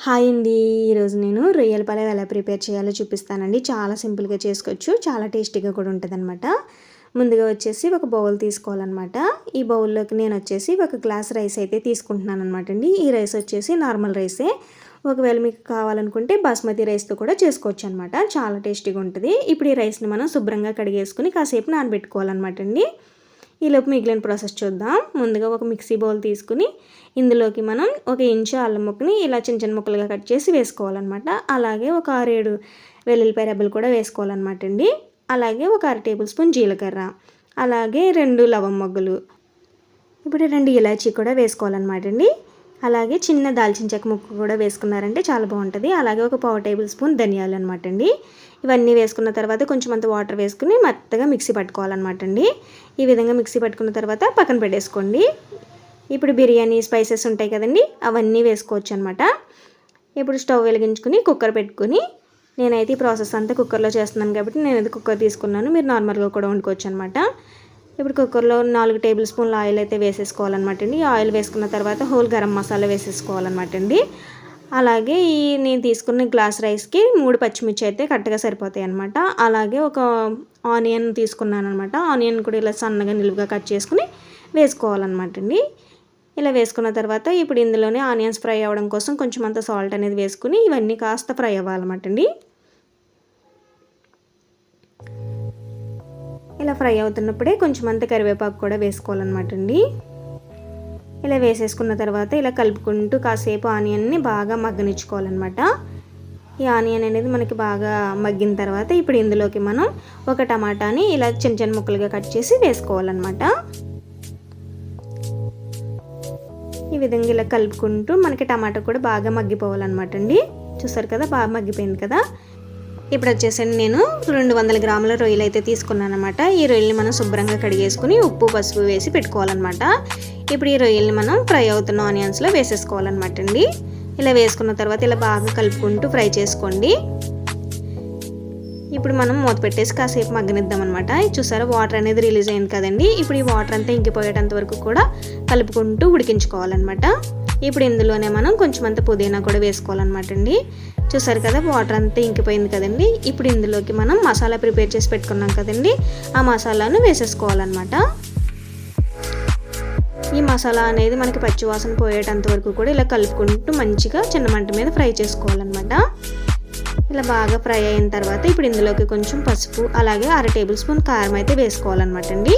Hi అండి. ఈరోజు నేను రొయ్యల పలావ్ ఎలా ప్రిపేర్ చేయాలో చూపిస్తానండి. చాలా సింపుల్గా చేసుకోవచ్చు, చాలా టేస్టీగా కూడా ఉంటుందన్నమాట. ముందుగా వచ్చేసి ఒక బౌల్ తీసుకోవాలన్నమాట. ఈ బౌల్లోకి నేను వచ్చేసి ఒక గ్లాస్ రైస్ అయితే తీసుకుంటున్నాను అనమాట అండి. ఈ రైస్ వచ్చేసి నార్మల్ రైసే. ఒకవేళ మీకు కావాలనుకుంటే బాస్మతి రైస్తో కూడా చేసుకోవచ్చు అనమాట. చాలా టేస్టీగా ఉంటుంది. ఇప్పుడు ఈ రైస్ని మనం శుభ్రంగా కడిగేసుకుని కాసేపు నానబెట్టుకోవాలన్నమాట అండి. ఈలోపు మిగిలిన ప్రాసెస్ చూద్దాం. ముందుగా ఒక మిక్సీ బౌల్ తీసుకుని ఇందులోకి మనం 1 ఇంచు అల్లం ముక్కని ఇలా చిన్న చిన్న ముక్కలుగా కట్ చేసి వేసుకోవాలన్నమాట. అలాగే ఒక 6-7 వెల్లుల్లిపాయ రెబ్బలు కూడా వేసుకోవాలన్నమాట అండి. అలాగే ఒక 1/2 టేబుల్ స్పూన్ జీలకర్ర, అలాగే 2 లవంగ మొగ్గలు, ఇప్పుడు 2 ఇలాచీ కూడా వేసుకోవాలన్నమాట అండి. అలాగే చిన్న దాల్చిన చెక్క ముక్క కూడా వేసుకున్నారంటే చాలా బాగుంటుంది. అలాగే ఒక 1/4 టేబుల్ స్పూన్ ధనియాలు అనమాట అండి. ఇవన్నీ వేసుకున్న తర్వాత కొంచెం అంత వాటర్ వేసుకుని మెత్తగా మిక్సీ పట్టుకోవాలన్నమాట అండి. ఈ విధంగా మిక్సీ పట్టుకున్న తర్వాత పక్కన పెట్టేసుకోండి. ఇప్పుడు బిర్యానీ స్పైసెస్ ఉంటాయి కదండి, అవన్నీ వేసుకోవచ్చు అనమాట. ఇప్పుడు స్టవ్ వెలిగించుకుని కుక్కర్ పెట్టుకుని, నేనైతే ఈ ప్రాసెస్ అంతా కుక్కర్లో చేస్తున్నాను కాబట్టి నేను అది కుక్కర్ తీసుకున్నాను. మీరు నార్మల్గా కూడా వండుకోవచ్చు అనమాట. ఇప్పుడు కుక్కర్లో 4 టేబుల్ స్పూన్ల ఆయిల్ అయితే వేసేసుకోవాలన్నమాట అండి. ఆయిల్ వేసుకున్న తర్వాత హోల్ గరం మసాలా వేసేసుకోవాలన్నమాట అండి. అలాగే నేను తీసుకున్న గ్లాస్ రైస్కి 3 పచ్చిమిర్చి అయితే కరెక్ట్గా సరిపోతాయి అనమాట. అలాగే ఒక ఆనియన్ తీసుకున్నాను అనమాట. ఆనియన్ కూడా ఇలా సన్నగా నిలువుగా కట్ చేసుకుని వేసుకోవాలన్నమాట అండి. ఇలా వేసుకున్న తర్వాత ఇప్పుడు ఇందులోనే ఆనియన్స్ ఫ్రై అవ్వడం కోసం కొంచెం అంత సాల్ట్ అనేది వేసుకుని ఇవన్నీ కాస్త ఫ్రై అవ్వాలన్నమాట అండి. ఇలా ఫ్రై అవుతున్నప్పుడే కొంచెం అంత కరివేపాకు కూడా వేసుకోవాలన్నమాట అండి. ఇలా వేసేసుకున్న తర్వాత ఇలా కలుపుకుంటూ కాసేపు ఆనియన్ని బాగా మగ్గనిచ్చుకోవాలన్నమాట. ఈ ఆనియన్ అనేది మనకి బాగా మగ్గిన తర్వాత ఇప్పుడు ఇందులోకి మనం ఒక టమాటాని ఇలా చిన్న చిన్న ముక్కలుగా కట్ చేసి వేసుకోవాలన్నమాట. ఈ విధంగా ఇలా కలుపుకుంటూ మనకి టమాటా కూడా బాగా మగ్గిపోవాలన్నమాట అండి. చూసారు కదా, బాగా మగ్గిపోయింది కదా. ఇప్పుడు వచ్చేసండి నేను 200 గ్రాముల రొయ్యలు అయితే తీసుకున్నాను అనమాట. ఈ రొయ్యల్ని మనం శుభ్రంగా కడిగేసుకుని ఉప్పు పసుపు వేసి పెట్టుకోవాలన్నమాట. ఇప్పుడు ఈ రొయ్యల్ని మనం ఫ్రై అవుతున్న ఆనియన్స్లో వేసేసుకోవాలన్నమాట అండి. ఇలా వేసుకున్న తర్వాత ఇలా బాగా కలుపుకుంటూ ఫ్రై చేసుకోండి. ఇప్పుడు మనం మూత పెట్టేసి కాసేపు మగ్గనిద్దాం అనమాట. చూసారా, వాటర్ అనేది రిలీజ్ అయింది కదండి. ఇప్పుడు ఈ వాటర్ అంతా ఇంకిపోయేటంత వరకు కూడా కలుపుకుంటూ ఉడికించుకోవాలన్నమాట. ఇప్పుడు ఇందులోనే మనం కొంచెం అంత పుదీనా కూడా వేసుకోవాలన్నమాట అండి. చూసారు కదా, వాటర్ అంతా ఇంకిపోయింది కదండి. ఇప్పుడు ఇందులోకి మనం మసాలా ప్రిపేర్ చేసి పెట్టుకున్నాం కదండి, ఆ మసాలాను వేసేసుకోవాలన్నమాట. ఈ మసాలా అనేది మనకి పచ్చివాసన పోయేటంత వరకు కూడా ఇలా కలుపుకుంటూ మంచిగా చిన్న మంట మీద ఫ్రై చేసుకోవాలన్నమాట. ఇలా బాగా ఫ్రై అయిన తర్వాత ఇప్పుడు ఇందులోకి కొంచెం పసుపు, అలాగే 1/2 టేబుల్ స్పూన్ కారం అయితే వేసుకోవాలన్నమాట అండి.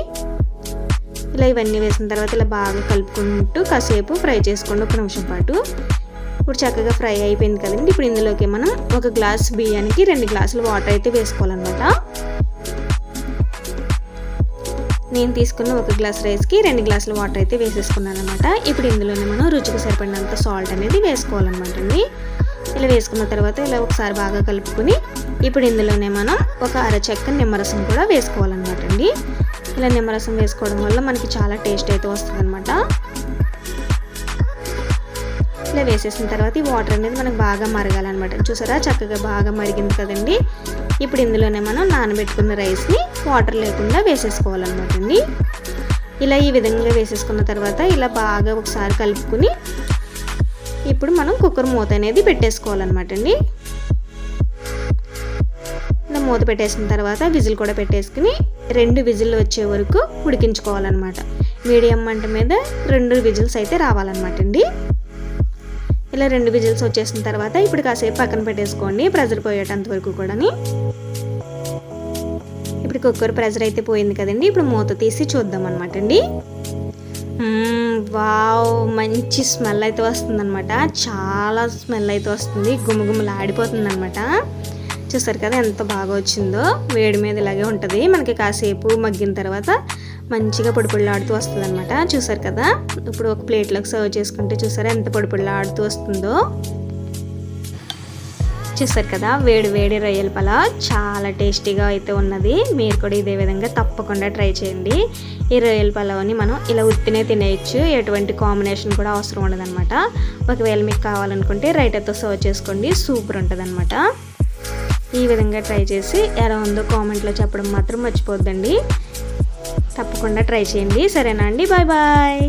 ఇలా ఇవన్నీ వేసిన తర్వాత ఇలా బాగా కలుపుకుంటూ కాసేపు ఫ్రై చేసుకోండి, 1 నిమిషం పాటు. ఇప్పుడు చక్కగా ఫ్రై అయిపోయింది కదండి. ఇప్పుడు ఇందులోకి మనం 1 గ్లాస్ బియ్యానికి 2 గ్లాసుల వాటర్ అయితే వేసుకోవాలన్నమాట. నేను తీసుకున్న 1 గ్లాస్ రైస్కి 2 గ్లాసుల వాటర్ అయితే వేసేసుకున్నాను అనమాట. ఇప్పుడు ఇందులోనే మనం రుచికి సరిపడినంత సాల్ట్ అనేది వేసుకోవాలన్నమాట అండి. ఇలా వేసుకున్న తర్వాత ఇలా ఒకసారి బాగా కలుపుకుని ఇప్పుడు ఇందులోనే మనం ఒక అరచెక్క నిమ్మరసం కూడా వేసుకోవాలన్నమాట అండి. ఇలా నిమ్మరసం వేసుకోవడం వల్ల మనకి చాలా టేస్ట్ అయితే వస్తుంది అనమాట. ఇలా వేసేసిన తర్వాత ఈ వాటర్ అనేది మనకు బాగా మరగాలన్నమాట. చూసారా, చక్కగా బాగా మరిగింది కదండి. ఇప్పుడు ఇందులోనే మనం నానబెట్టుకున్న రైస్ని వాటర్ లేకుండా వేసేసుకోవాలన్నమాట అండి. ఇలా ఈ విధంగా వేసేసుకున్న తర్వాత ఇలా బాగా ఒకసారి కలుపుకుని ఇప్పుడు మనం కుక్కర్ మూత అనేది పెట్టేసుకోవాలన్నమాట అండి. ఇలా మూత పెట్టేసిన తర్వాత విజిల్ కూడా పెట్టేసుకుని 2 విజిల్ వచ్చే వరకు ఉడికించుకోవాలన్నమాట. మీడియం మంట మీద 2 విజిల్స్ అయితే రావాలన్నమాట అండి. ఇలా 2 విజిల్స్ వచ్చేసిన తర్వాత ఇప్పుడు కాసేపు పక్కన పెట్టేసుకోండి, ప్రెజర్ పోయేటంత వరకు కూడా. ఇప్పుడు కుక్కర్ ప్రెజర్ అయితే పోయింది కదండి. ఇప్పుడు మూత తీసి చూద్దాం అనమాట అండి. వావ్, మంచి స్మెల్ అయితే వస్తుందన్నమాట. చాలా స్మెల్ అయితే వస్తుంది, గుమగుమలు ఆడిపోతుంది అనమాట. చూసారు కదా ఎంత బాగా వచ్చిందో. వేడి మీద ఇలాగే ఉంటుంది, మనకి కాసేపు మగ్గిన తర్వాత మంచిగా పొడిపొడిలాడుతూ వస్తుంది అనమాట. చూసారు కదా, ఇప్పుడు ఒక ప్లేట్లోకి సర్వ్ చేసుకుంటే చూసారా ఎంత పొడిపొడిలాడుతూ వస్తుందో. చూసారు కదా, వేడి వేడి రొయ్యల పలావ్ చాలా టేస్టీగా అయితే ఉన్నది. మీరు కూడా ఇదే విధంగా తప్పకుండా ట్రై చేయండి. ఈ రొయ్యల పలావ్ని మనం ఇలా ఉత్తినే తినేయచ్చు, ఎటువంటి కాంబినేషన్ కూడా అవసరం ఉండదన్నమాట. ఒకవేళ మీకు కావాలనుకుంటే రైతాతో సర్వ్ చేసుకోండి, సూపర్ ఉంటుంది అనమాట. ఈ విధంగా ట్రై చేసి ఎలా ఉందో కామెంట్లో చెప్పడం మాత్రం మర్చిపోద్దండి. తప్పకుండా ట్రై చేయండి. సరేనా అండి, బాయ్ బాయ్.